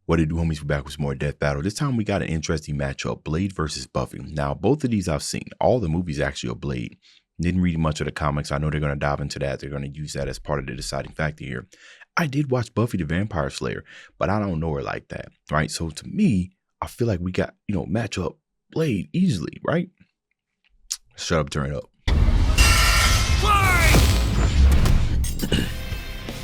What it do, homies? We're back with some more Death Battle. This time we got an interesting matchup, Blade versus Buffy. Now, both of these I've seen. All the movies actually are Blade. Didn't read much of the comics. I know they're going to dive into that. They're going to use that as part of the deciding factor here. I did watch Buffy the Vampire Slayer, but I don't know her like that, right? So to me, I feel like we got, match up Blade easily, right? Shut up, turn it up.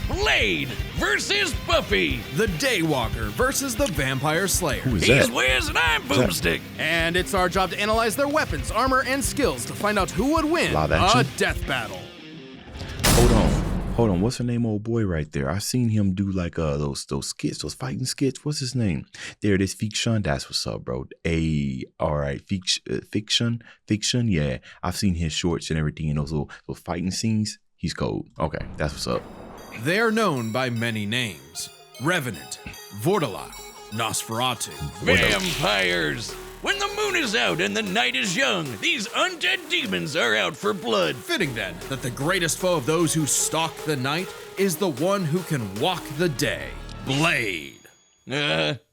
Blade versus Buffy. The Daywalker versus the Vampire Slayer. Who is He's that? Wiz and I'm Boomstick. And it's our job to analyze their weapons, armor, and skills to find out who would win Live a action? death battle. Hold on. What's the name, old boy, right there? I seen him do like those skits, those fighting skits. What's his name? There it is, Fiction. That's what's up, bro. All right, Fiction. Yeah, I've seen his shorts and everything in those little fighting scenes. He's cold. Okay, that's what's up. They are known by many names: Revenant, Vortala, Nosferatu. Vampires. When the moon is out and the night is young, these undead demons are out for blood. Fitting then that the greatest foe of those who stalk the night is the one who can walk the day, Blade.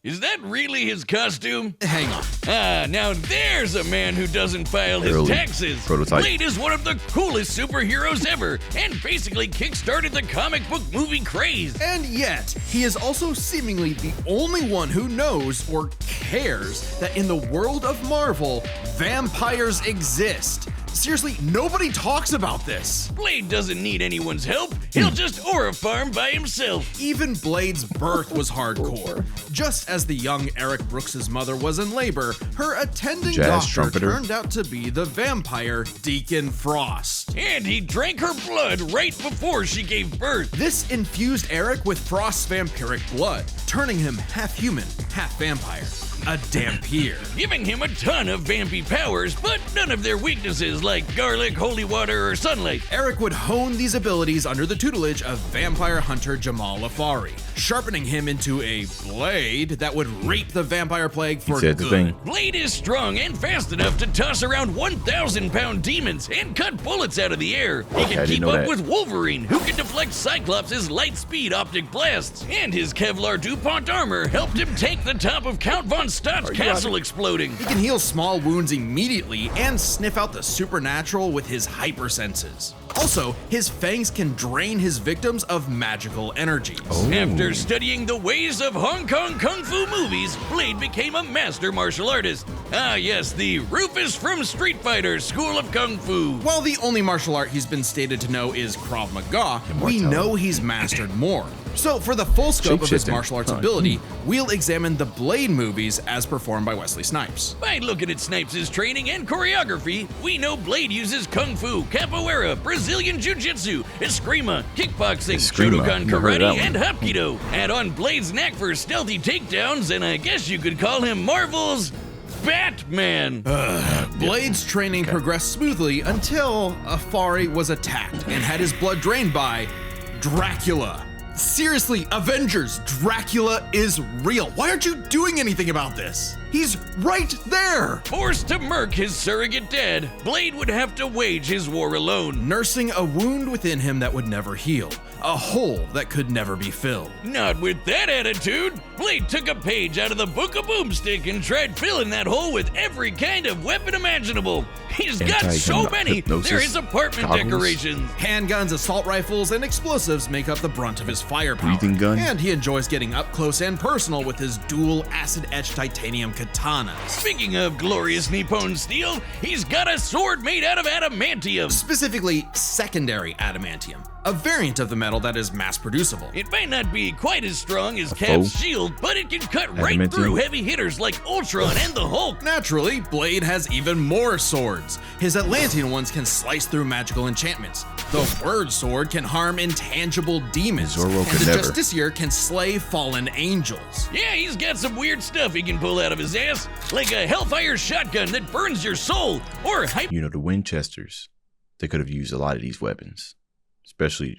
Is that really his costume? Hang on. Now there's a man who doesn't file his Early taxes. prototype. Blade is one of the coolest superheroes ever and basically kickstarted the comic book movie craze. And yet, he is also seemingly the only one who knows or cares that in the world of Marvel, vampires exist. Seriously, nobody talks about this. Blade doesn't need anyone's help. He'll just aura farm by himself. Even Blade's birth was hardcore. Just as the young Eric Brooks' mother was in labor, her attending Jazz doctor trumpeter. turned out to be the vampire Deacon Frost. And he drank her blood right before she gave birth. This infused Eric with Frost's vampiric blood, turning him half human, half vampire. A Dampier. Giving him a ton of vampy powers, but none of their weaknesses like garlic, holy water, or sunlight. Eric would hone these abilities under the tutelage of vampire hunter Jamal Afari, sharpening him into a blade that would reap the vampire plague for said good. the thing. Blade is strong and fast enough to toss around 1,000-pound demons and cut bullets out of the air. He I can didn't keep know up that. with Wolverine, who can deflect Cyclops' light-speed optic blasts. And his Kevlar DuPont armor helped him take the top of Count Von Stott's castle exploding. He can heal small wounds immediately and sniff out the supernatural with his hypersenses. Also, his fangs can drain his victims of magical energies. After studying the ways of Hong Kong Kung Fu movies, Blade became a master martial artist. Ah yes, the Rufus from Street Fighter School of Kung Fu. While the only martial art he's been stated to know is Krav Maga, we know he's mastered more. So for the full scope of his Shape-shifting. martial arts ability, we'll examine the Blade movies as performed by Wesley Snipes. By looking at Snipes' training and choreography, we know Blade uses Kung Fu, Capoeira, Brazilian Jiu-Jitsu, Eskrima, Kickboxing, Eskrima. Shotokan Never heard of Karate, that and one. Hapkido. Add on Blade's knack for stealthy takedowns, and I guess you could call him Marvel's Batman. Blade's training progressed smoothly until Afari was attacked and had his blood drained by Dracula. Seriously, Avengers, Dracula is real. Why aren't you doing anything about this? He's right there! Forced to murk his surrogate dad, Blade would have to wage his war alone. Nursing a wound within him that would never heal, a hole that could never be filled. Not with that attitude. Blade took a page out of the Book of Boomstick and tried filling that hole with every kind of weapon imaginable. He's got so many, Anti-hypnosis they're his apartment goggles. decorations. Handguns, assault rifles, and explosives make up the brunt of his firepower. Breathing gun. And he enjoys getting up close and personal with his dual acid-etched titanium katanas. Speaking of glorious Nippon steel, he's got a sword made out of adamantium. Specifically, secondary adamantium, a variant of the metal that is mass-producible. It might not be quite as strong as A Cap's foe? shield, but it can cut right Adamantium? through heavy hitters like Ultron and the Hulk. Naturally, Blade has even more swords. His Atlantean ones can slice through magical enchantments. The Word Sword can harm intangible demons. Zorro and could the never. Justiciar can slay fallen angels. Yeah, he's got some weird stuff he can pull out of his ass, like a Hellfire shotgun that burns your soul, or The Winchesters, they could have used a lot of these weapons. Especially,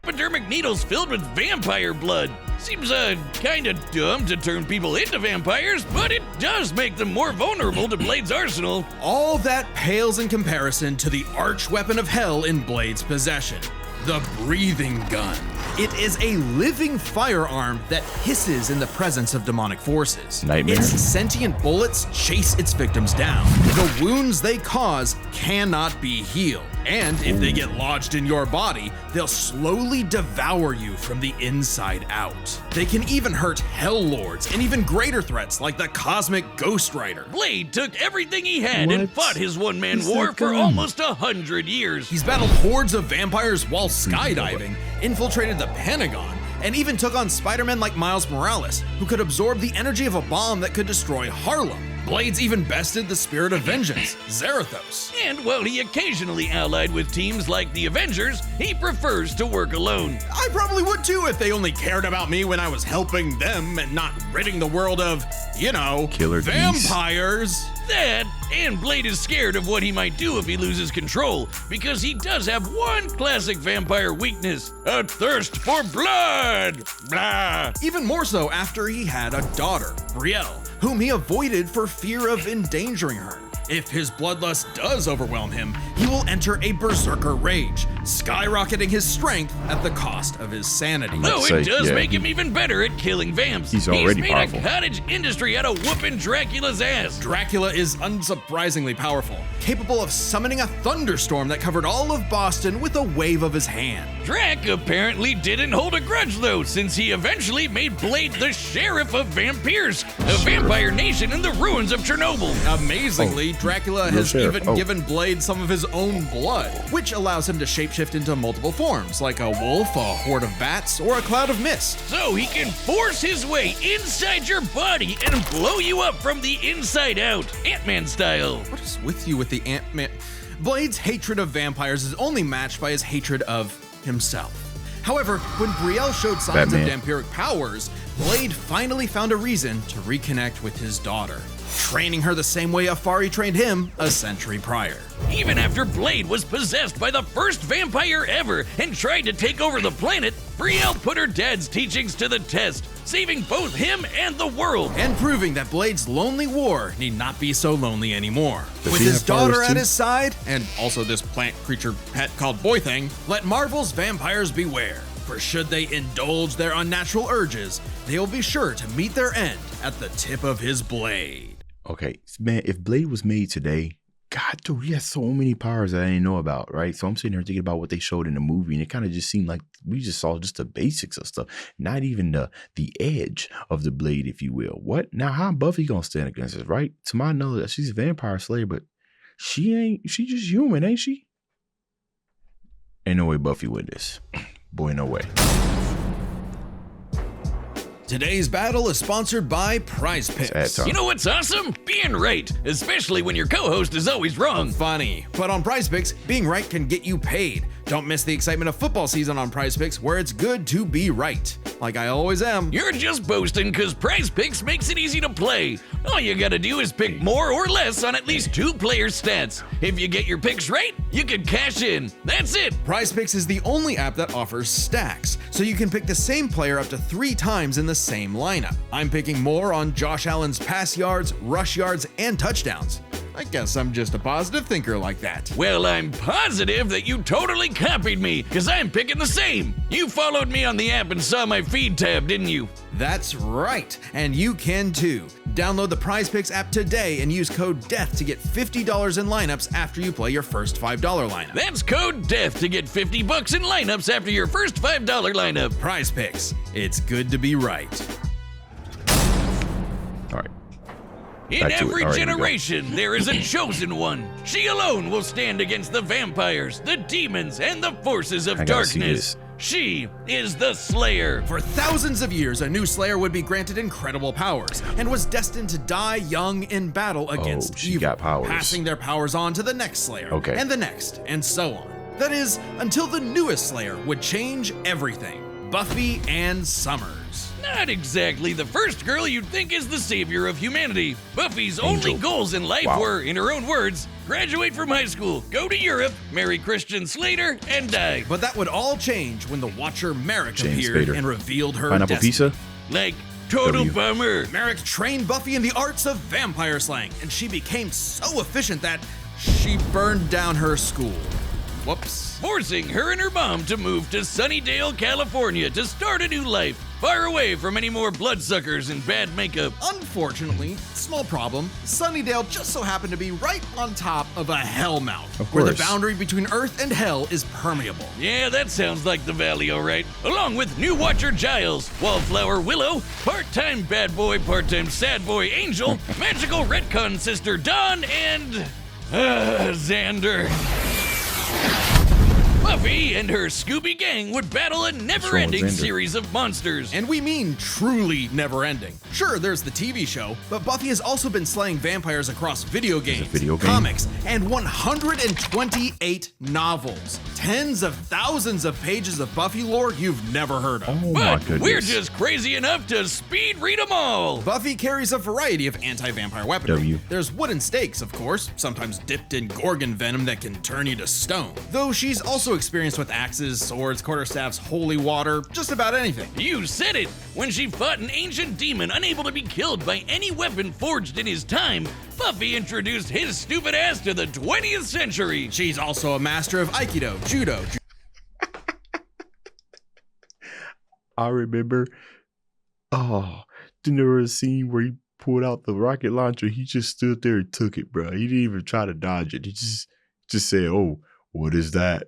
hypodermic needles filled with vampire blood. Seems kinda dumb to turn people into vampires, but it does make them more vulnerable to Blade's arsenal. All that pales in comparison to the arch weapon of hell in Blade's possession, the breathing gun. It is a living firearm that hisses in the presence of demonic forces. Nightmare. Its sentient bullets chase its victims down. The wounds they cause cannot be healed. And if they get lodged in your body, they'll slowly devour you from the inside out. They can even hurt Hell Lords and even greater threats like the Cosmic Ghost Rider. Blade took everything he had and What? fought his one-man He's war that for guy. almost 100 years. He's battled hordes of vampires while skydiving, infiltrated the Pentagon, and even took on Spider-Man like Miles Morales, who could absorb the energy of a bomb that could destroy Harlem. Blades even bested the spirit of vengeance, Zarathos. And while he occasionally allied with teams like the Avengers, he prefers to work alone. I probably would too if they only cared about me when I was helping them and not ridding the world of, Killer bees. vampires. That, and Blade is scared of what he might do if he loses control, because he does have one classic vampire weakness: a thirst for blood. Blah. Even more so after he had a daughter, Brielle, whom he avoided for fear of endangering her. If his bloodlust does overwhelm him, he will enter a berserker rage, skyrocketing his strength at the cost of his sanity. Though say, it does yeah, make him even better at killing vamps. He's already made powerful. a cottage industry out of whooping Dracula's ass. Dracula is unsurprisingly powerful, capable of summoning a thunderstorm that covered all of Boston with a wave of his hand. Drac apparently didn't hold a grudge though, since he eventually made Blade the sheriff of vampires, a vampire nation in the ruins of Chernobyl. Amazingly, Dracula No has sheriff. even given Blade some of his own blood, which allows him to shapeshift into multiple forms, like a wolf, a horde of bats, or a cloud of mist. So he can force his way inside your body and blow you up from the inside out, Ant-Man style. What is with you with the Ant-Man? Blade's hatred of vampires is only matched by his hatred of himself. However, when Brielle showed signs Batman. of vampiric powers, Blade finally found a reason to reconnect with his daughter, training her the same way Afari trained him a century prior. Even after Blade was possessed by the first vampire ever and tried to take over the planet, Brielle put her dad's teachings to the test, saving both him and the world. And proving that Blade's lonely war need not be so lonely anymore. Does With he his have powers daughter at too? his side, and also this plant creature pet called Boy Thing, let Marvel's vampires beware. For should they indulge their unnatural urges, they will be sure to meet their end at the tip of his blade. Okay, man, if Blade was made today, God, dude, he has so many powers that I didn't know about, right? So I'm sitting here thinking about what they showed in the movie, and it kind of just seemed like we just saw just the basics of stuff, not even the edge of the Blade, if you will. What? Now, how Buffy gonna stand against this, right? To my knowledge, she's a vampire slayer, but she just human, ain't she? Ain't no way Buffy win this. Boy, no way. Today's battle is sponsored by Prize Sad Picks. time. You know what's awesome? Being right, especially when your co-host is always wrong. Funny, but on Prize Picks, being right can get you paid. Don't miss the excitement of football season on Prize Picks, where it's good to be right, like I always am. You're just boasting because Prize Picks makes it easy to play. All you gotta do is pick more or less on at least 2 players' stats. If you get your picks right, you can cash in. That's it. Prize Picks is the only app that offers stacks, so you can pick the same player up to 3 times in the same lineup. I'm picking more on Josh Allen's pass yards, rush yards, and touchdowns. I guess I'm just a positive thinker like that. Well, I'm positive that you totally copied me, because I'm picking the same. You followed me on the app and saw my feed tab, didn't you? That's right, and you can too. Download the Prize Picks app today and use code DEATH to get $50 in lineups after you play your first $5 lineup. That's code DEATH to get $50 in lineups after your first $5 lineup. Prize Picks, it's good to be right. All right. In Back to it. every All right, here we go. generation, there is a chosen one. She alone will stand against the vampires, the demons, and the forces of I gotta see darkness. this. She is the Slayer. For thousands of years, a new Slayer would be granted incredible powers and was destined to die young in battle against she evil, got powers. passing their powers on to the next Slayer, Okay. and the next, and so on. That is, until the newest Slayer would change everything. Buffy Ann Summers. Not exactly the first girl you'd think is the savior of humanity. Buffy's only Angel. goals in life Wow. were, in her own words, graduate from high school, go to Europe, marry Christian Slater, and die. But that would all change when the Watcher Merrick James appeared Spader. and revealed her Pineapple destiny. pizza? Like, total W. bummer. Merrick trained Buffy in the arts of vampire slaying, and she became so efficient that she burned down her school. Whoops. forcing her and her mom to move to Sunnydale, California to start a new life, far away from any more bloodsuckers and bad makeup. Unfortunately, small problem, Sunnydale just so happened to be right on top of a hellmouth, Of where the course. boundary between Earth and Hell is permeable. Yeah, that sounds like the valley, all right. Along with new Watcher Giles, Wallflower Willow, part-time bad boy, part-time sad boy Angel, magical retcon sister Dawn, and Xander. Buffy and her Scooby gang would battle a never-ending Xander? series of monsters. And we mean truly never-ending. Sure, there's the TV show, but Buffy has also been slaying vampires across video games, video game? comics, and 128 novels. Tens of thousands of pages of Buffy lore you've never heard of. Oh my But goodness. we're just crazy enough to speed read them all. Buffy carries a variety of anti-vampire weaponry. W. There's wooden stakes, of course, sometimes dipped in gorgon venom that can turn you to stone. Though she's also experienced with axes, swords, quarterstaffs, holy water, just about anything. You said it! When she fought an ancient demon unable to be killed by any weapon forged in his time, Buffy introduced his stupid ass to the 20th century. She's also a master of Aikido, Judo, I remember. Oh, then there was a scene where he pulled out the rocket launcher. He just stood there and took it, bro. He didn't even try to dodge it. He just said, "Oh, what is that?"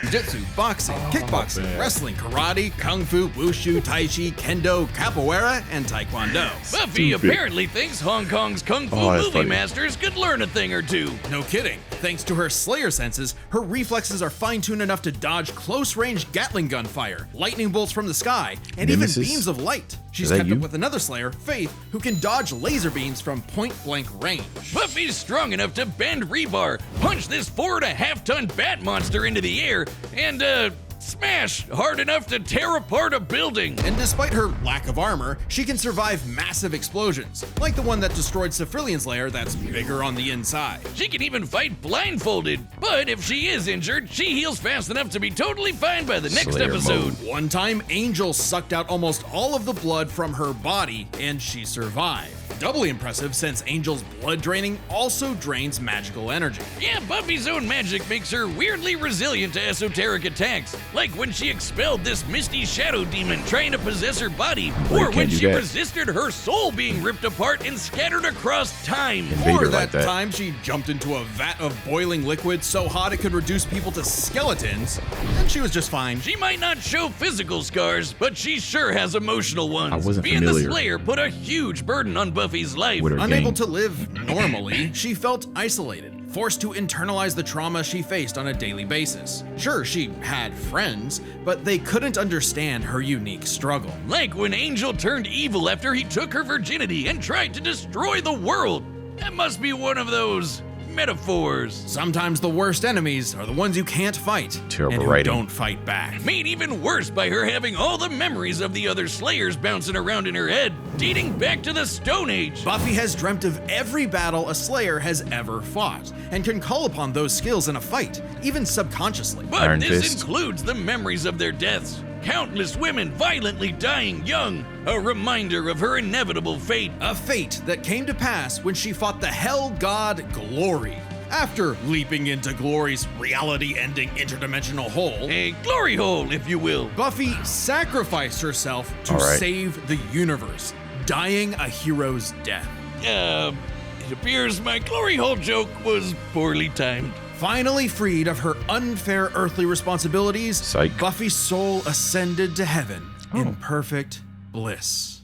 jiu-jitsu, boxing, kickboxing, man. wrestling, karate, kung fu, wushu, tai chi, kendo, capoeira, and taekwondo. Buffy Stupid. apparently thinks Hong Kong's kung fu Oh, that's movie funny. masters could learn a thing or two. No kidding. Thanks to her Slayer senses, her reflexes are fine-tuned enough to dodge close-range Gatling gun fire, lightning bolts from the sky, and Nemesis? even beams of light. She's that kept you? up with another Slayer, Faith, who can dodge laser beams from point-blank range. Buffy's strong enough to bend rebar, punch this 4.5-ton bat monster into the air, and, smash hard enough to tear apart a building. And despite her lack of armor, she can survive massive explosions, like the one that destroyed Cephrilion's lair that's bigger on the inside. She can even fight blindfolded, but if she is injured, she heals fast enough to be totally fine by the next Slayer episode. mode. One time, Angel sucked out almost all of the blood from her body, and she survived. Doubly impressive since Angel's blood draining also drains magical energy. Yeah, Buffy's own magic makes her weirdly resilient to esoteric attacks, like when she expelled this misty shadow demon trying to possess her body, Well, you or when can't do she that. resisted her soul being ripped apart and scattered across time. Invade Or her that like that. time she jumped into a vat of boiling liquid so hot it could reduce people to skeletons, and she was just fine. She might not show physical scars, but she sure has emotional ones. I wasn't Being familiar. the Slayer put a huge burden on Buffy's life. With her Unable gang. to live normally, she felt isolated, forced to internalize the trauma she faced on a daily basis. Sure, she had friends, but they couldn't understand her unique struggle. Like when Angel turned evil after he took her virginity and tried to destroy the world. That must be one of those metaphors. Sometimes the worst enemies are the ones you can't fight, Terrible and who writing. don't fight back. Made even worse by her having all the memories of the other Slayers bouncing around in her head, dating back to the Stone Age. Buffy has dreamt of every battle a Slayer has ever fought, and can call upon those skills in a fight, even subconsciously. But Iron this Fist. includes the memories of their deaths. Countless women violently dying young, a reminder of her inevitable fate. A fate that came to pass when she fought the Hell God Glory. After leaping into Glory's reality-ending interdimensional hole, A glory hole, if you will. Buffy sacrificed herself to All right. save the universe, dying a hero's death. It appears my glory hole joke was poorly timed. Finally freed of her unfair earthly responsibilities, Psych. Buffy's soul ascended to heaven Oh. in perfect bliss.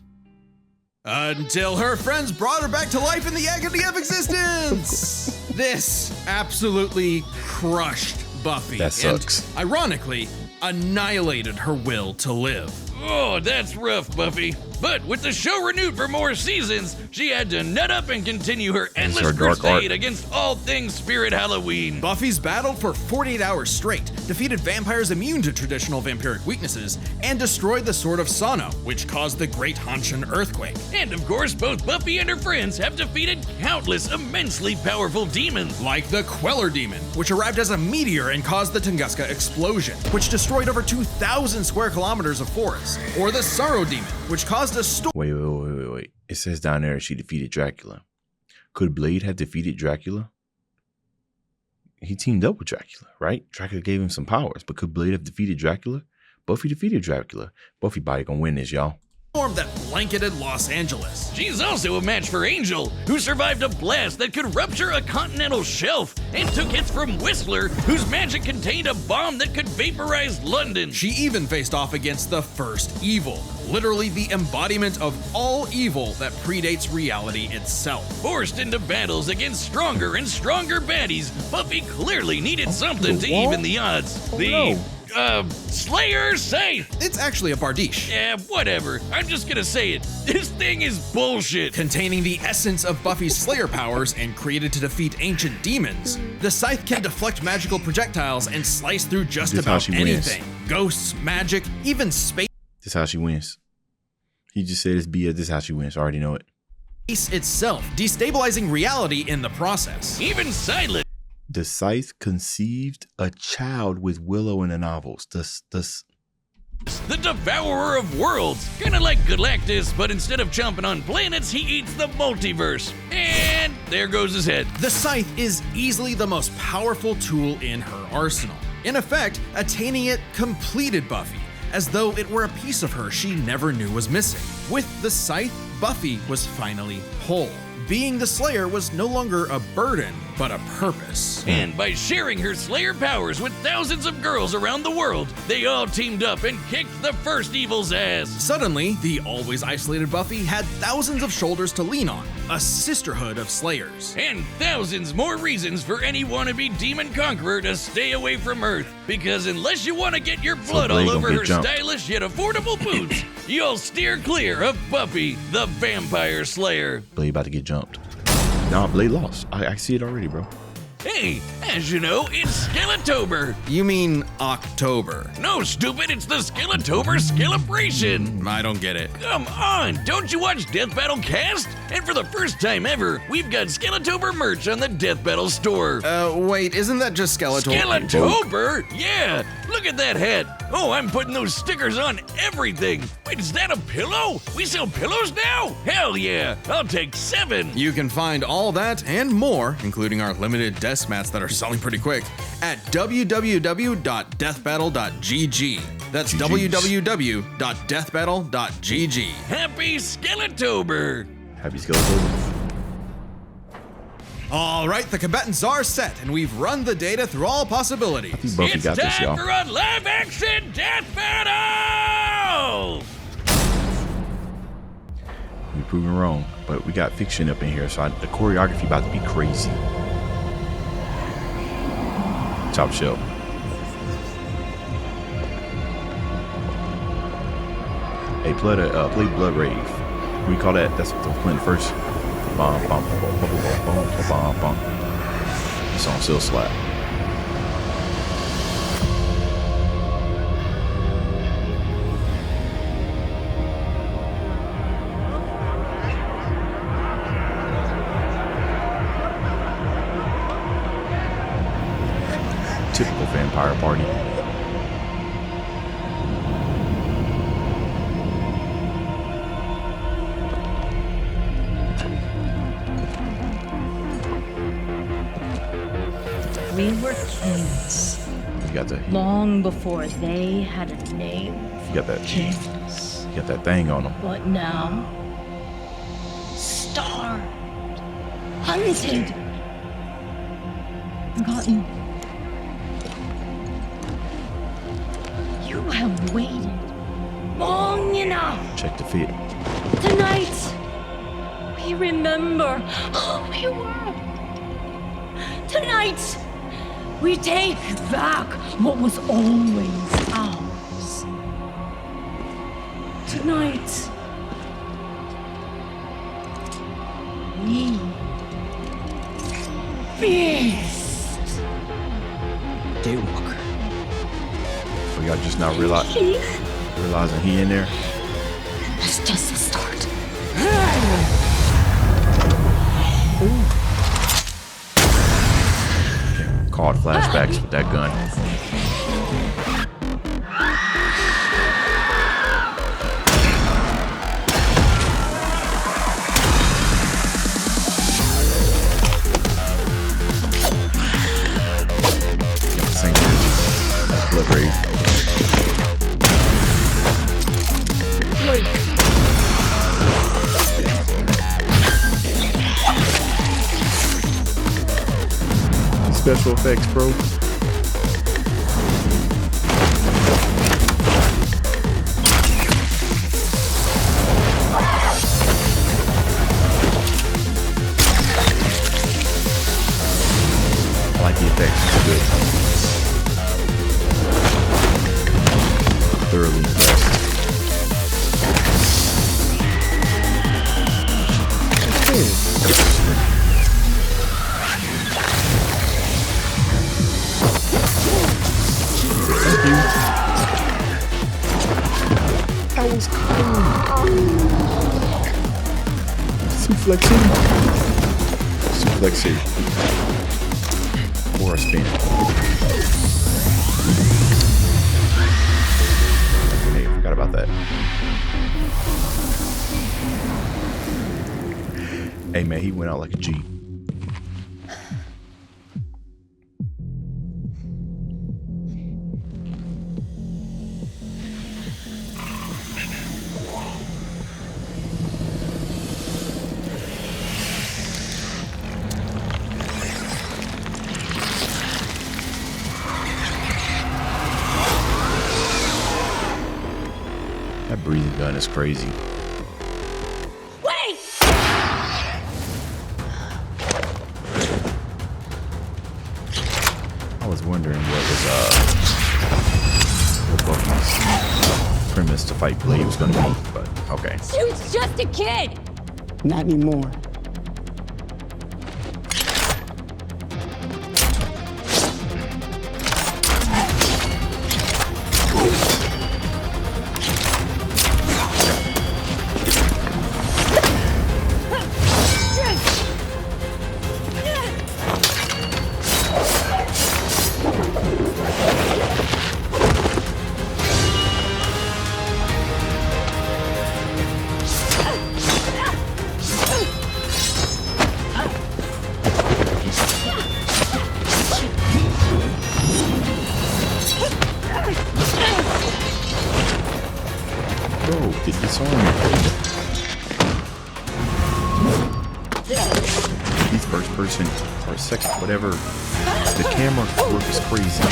Until her friends brought her back to life in the agony of existence! This absolutely crushed Buffy. That sucks. And, ironically, annihilated her will to live. Oh, that's rough, Buffy. But with the show renewed for more seasons, she had to nut up and continue her endless her dark crusade art. against all things Spirit Halloween. Buffy's battled for 48 hours straight, defeated vampires immune to traditional vampiric weaknesses, and destroyed the Sword of Sano, which caused the Great Hanshin earthquake. And of course, both Buffy and her friends have defeated countless immensely powerful demons. Like the Queller Demon, which arrived as a meteor and caused the Tunguska explosion, which destroyed over 2,000 square kilometers of forest. Or the Sorrow Demon, which caused a storm Wait. It says down there she defeated Dracula. Could Blade have defeated Dracula? He teamed up with Dracula, right? Dracula gave him some powers, but could Blade have defeated Dracula? Buffy defeated Dracula. Buffy body gonna win this, y'all. Storm that blanketed Los Angeles. She's also a match for Angel, who survived a blast that could rupture a continental shelf and took hits from Whistler, whose magic contained a bomb that could vaporize London. She even faced off against the first evil, literally the embodiment of all evil that predates reality itself. Forced into battles against stronger and stronger baddies, Buffy clearly needed something to wall? even the odds. Slayer Scythe! It's actually a Bardiche. Yeah, whatever. I'm just gonna say it. This thing is bullshit. Containing the essence of Buffy's Slayer powers and created to defeat ancient demons, the Scythe can deflect magical projectiles and slice through just This how about she wins. anything. Ghosts, magic, even space This is how she wins. He just said it's BS. This is how she wins. I already know it. itself, destabilizing reality in the process. Even Silent. The Scythe conceived a child with Willow in the novels. The devourer of worlds. Kinda like Galactus, but instead of chomping on planets, he eats the multiverse. And there goes his head. The Scythe is easily the most powerful tool in her arsenal. In effect, attaining it completed Buffy, as though it were a piece of her she never knew was missing. With the Scythe, Buffy was finally whole. Being the Slayer was no longer a burden, but a purpose. And by sharing her Slayer powers with thousands of girls around the world, they all teamed up and kicked the first evil's ass. Suddenly, the always isolated Buffy had thousands of shoulders to lean on, a sisterhood of Slayers. And thousands more reasons for any wannabe demon conqueror to stay away from Earth. Because unless you want to get your blood Blade all gonna over get her jumped. stylish yet affordable boots, you'll steer clear of Buffy, the Vampire Slayer. Blade about to get jumped. Nah, Blade lost. I see it already, bro. Hey, as you know, it's Skeletober. You mean October? No, stupid, it's the Skeletober Skelebration. I don't get it. Come on, don't you watch Death Battle Cast? And for the first time ever, we've got Skeletober merch on the Death Battle store. Wait, isn't that just Skeletor? Skeletober? Yeah, look at that hat. Oh, I'm putting those stickers on everything. Wait, is that a pillow? We sell pillows now? Hell yeah, I'll take 7. You can find all that and more, including our limited desk mats that are selling pretty quick, at www.deathbattle.gg. That's www.deathbattle.gg. Happy Skeletober! Happy Skeletor. All right, the combatants are set, and we've run the data through all I possibilities. think Buffy It's got this, time y'all. for a live-action death battle! We proven wrong, but we got fiction up in here, so the choreography about to be crazy. Top shelf. Hey, play Blood Rave. We call that. That's what we're playing first. Bomb, bomb, bomb, bomb, bomb, bomb, bomb. This song still slap. Typical vampire party. We were kings You got the. long before they had a name. You got that. Kings. You got that thing on them. But now, starved, hunted, forgotten. You have waited long enough. Check the fit. Tonight, we remember who we were. Tonight, we take back what was always ours. Tonight, we feast. Daywalker. We got just now realizing he in there. That's just the start. Caught flashbacks with that gun. Blood rage. Special effects, bro. I like the effects. It's good. Thoroughly impressed. Thank you. That was cool. Suplexing. Suplexing. Or a spin. Hey, forgot about that. Hey man, he went out like a G. That breathing gun is crazy. Wait! I was wondering what Buffy's premise to fight Blade was gonna be, but okay. She was just a kid! Not anymore. Bro, get this on. These first person or second, whatever. The camera work is crazy.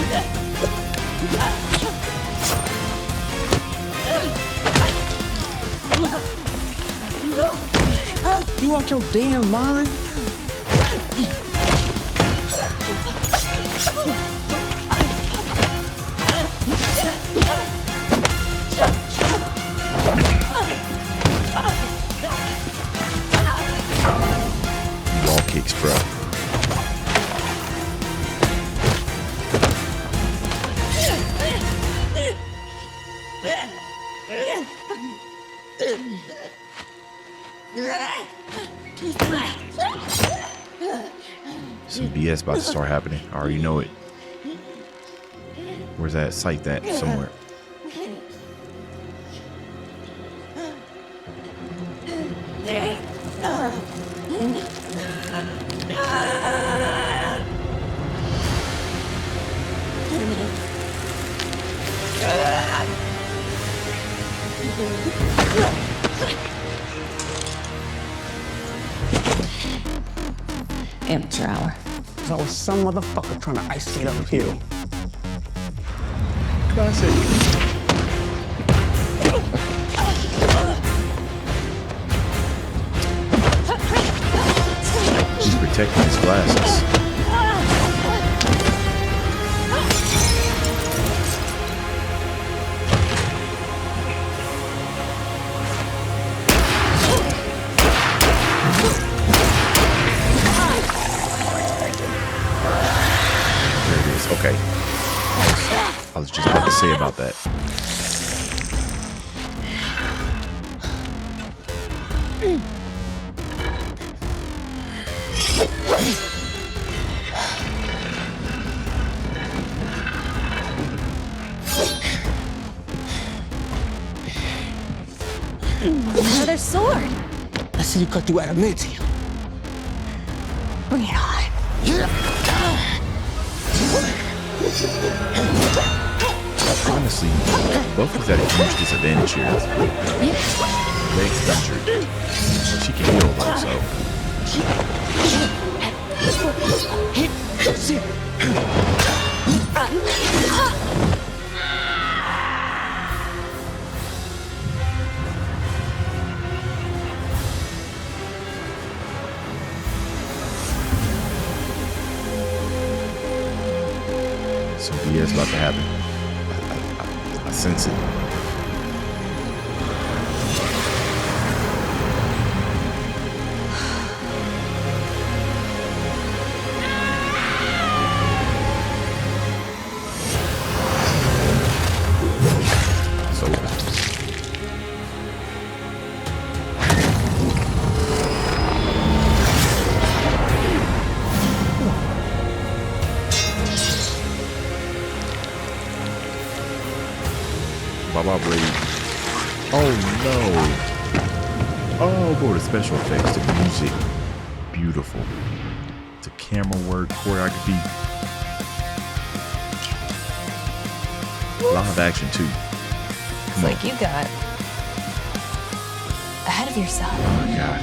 You out your damn mind? Wall kicks, bro. Some BS about to start happening. I already know it. Where's that site at? Somewhere. Amateur hour. So was some motherfucker trying to ice skate uphill. Classic. He's protecting his glasses. Okay. I was just about to say about that. Another sword! I see you cut through adamantium. Bring it on. honestly, Buffy's at a huge disadvantage here. Legs injured. She can heal though, so BS about to happen. I sense it. Bye-bye, Blade. Oh, no. Oh, boy, the special effects, the music. Beautiful. The camera work, choreography. Live action, too. It's like you got ahead of yourself. Oh, my God.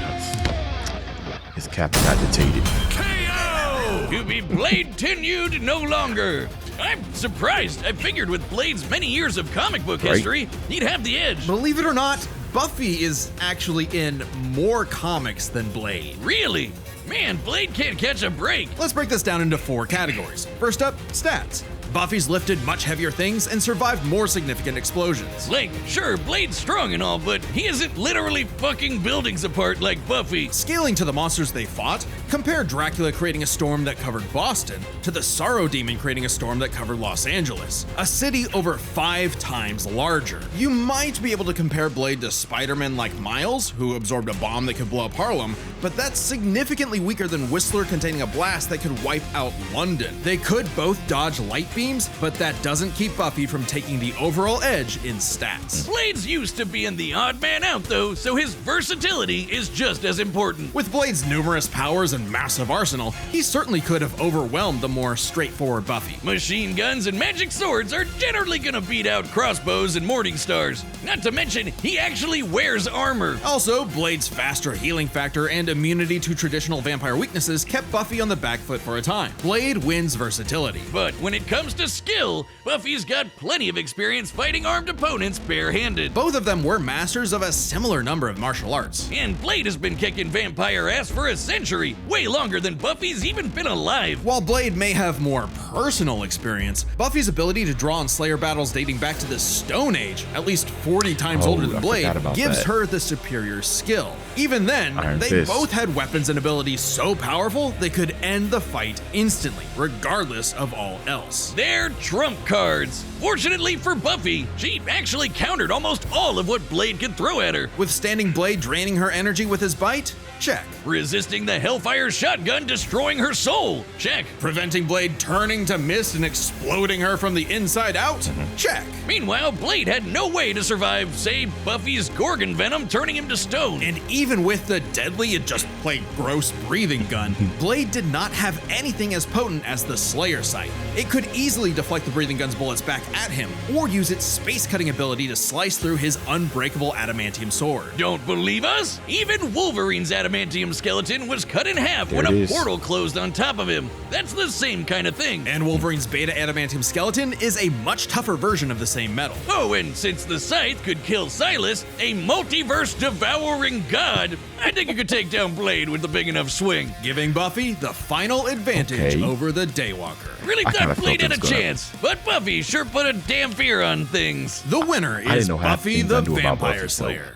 His captain agitated. KO! To be Blade tenured no longer. I'm surprised. I figured with Blade's many years of comic book history, he'd have the edge. Believe it or not, Buffy is actually in more comics than Blade. Really? Man, Blade can't catch a break. Let's break this down into 4 categories. First up, stats. Buffy's lifted much heavier things and survived more significant explosions. Like, sure, Blade's strong and all, but he isn't literally fucking buildings apart like Buffy. Scaling to the monsters they fought, compare Dracula creating a storm that covered Boston to the Sorrow Demon creating a storm that covered Los Angeles, a city over 5 times larger. You might be able to compare Blade to Spider-Man like Miles, who absorbed a bomb that could blow up Harlem, but that's significantly weaker than Whistler containing a blast that could wipe out London. They could both dodge light beams, but that doesn't keep Buffy from taking the overall edge in stats. Blade's used to being the odd man out though, so his versatility is just as important. With Blade's numerous powers and massive arsenal, he certainly could have overwhelmed the more straightforward Buffy. Machine guns and magic swords are generally gonna beat out crossbows and morning stars. Not to mention, he actually wears armor. Also, Blade's faster healing factor and immunity to traditional vampire weaknesses kept Buffy on the back foot for a time. Blade wins versatility. But when it comes to skill, Buffy's got plenty of experience fighting armed opponents barehanded. Both of them were masters of a similar number of martial arts. And Blade has been kicking vampire ass for a century, way longer than Buffy's even been alive. While Blade may have more personal experience, Buffy's ability to draw on Slayer battles dating back to the Stone Age, at least 40 times older than Blade, gives her the superior skill. Even then, they both had weapons and abilities so powerful they could end the fight instantly, regardless of all else. They're trump cards. Fortunately for Buffy, she actually countered almost all of what Blade could throw at her. Withstanding Blade draining her energy with his bite? Check. Resisting the Hellfire shotgun destroying her soul? Check. Preventing Blade turning to mist and exploding her from the inside out? Check. Meanwhile, Blade had no way to survive, say, Buffy's Gorgon venom turning him to stone. And even with the deadly and just plain gross breathing gun, Blade did not have anything as potent as the Slayer sight. It could easily deflect the breathing gun's bullets back at him, or use its space-cutting ability to slice through his unbreakable adamantium sword. Don't believe us? Even Wolverine's adamantium skeleton was cut in half when a portal closed on top of him. That's the same kind of thing. And Wolverine's beta adamantium skeleton is a much tougher version of the same metal. Oh, and since the Scythe could kill Silas, a multiverse devouring god, I think it could take down Blade with a big enough swing. Giving Buffy the final advantage over the Daywalker. Really thought Blade had a chance, but Buffy sure put a damn fear on things. The winner is Buffy the Vampire Slayer.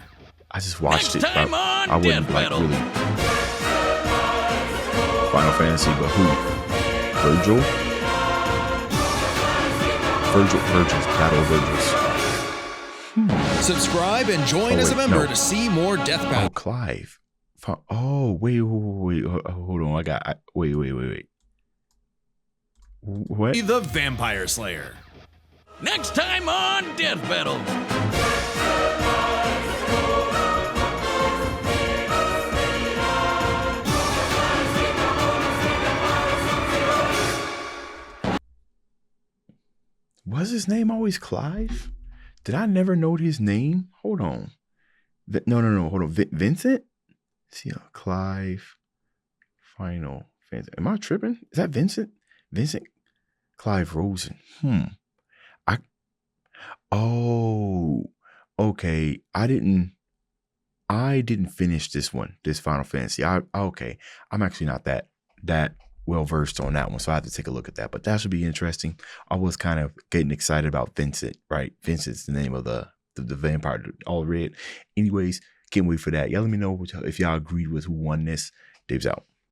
I just watched Next time on I wouldn't Death like Battle. really Final Fantasy, but who? Virgil's Battle of Virgils. Subscribe and join as a member to see more Death Battle. Oh, Clive. Oh, wait. Hold on. Wait. What? The Vampire Slayer. Next time on Death Battle. Was his name always Clive? Did I never know his name? Hold on. No. Hold on. Vincent? See, Clive. Final Fantasy. Am I tripping? Is that Vincent? Vincent Clive Rosen. Okay. I didn't finish this Final Fantasy. Okay. I'm actually not that well versed on that one, so I have to take a look at that. But that should be interesting. I was kind of getting excited about Vincent, right? Vincent's the name of the vampire, all red. Anyways, can't wait for that. Y'all let me know if y'all agreed with who won this. Dave's out.